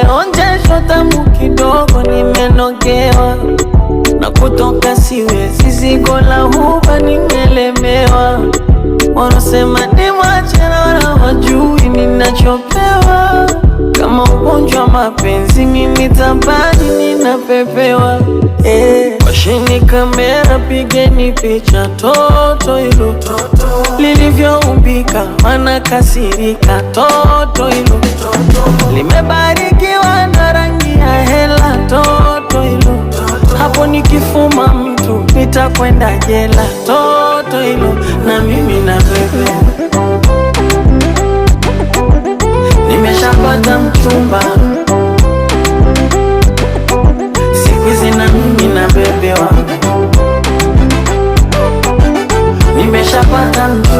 nimeonjeshwa tamu kidogo, nimenogewa na kutoka siwezi, zigo la huba nimelemewa. Wanasema nimwache na wala wajui ninachopewa, kama ugonjwa mapenzi mimi tabani ninapepewa. Washini kamera pigeni picha, toto hilo lilivyoumbika wanakasirika, toto hilo limebarikiwa na rangi ya hela, toto hilo hapo nikifuma mtu nitakwenda jela, toto hilo na mimi na bebe. Nimeshapata mchumba, siku hizi na mimi na bebe wangu. Nimeshapata mchumba.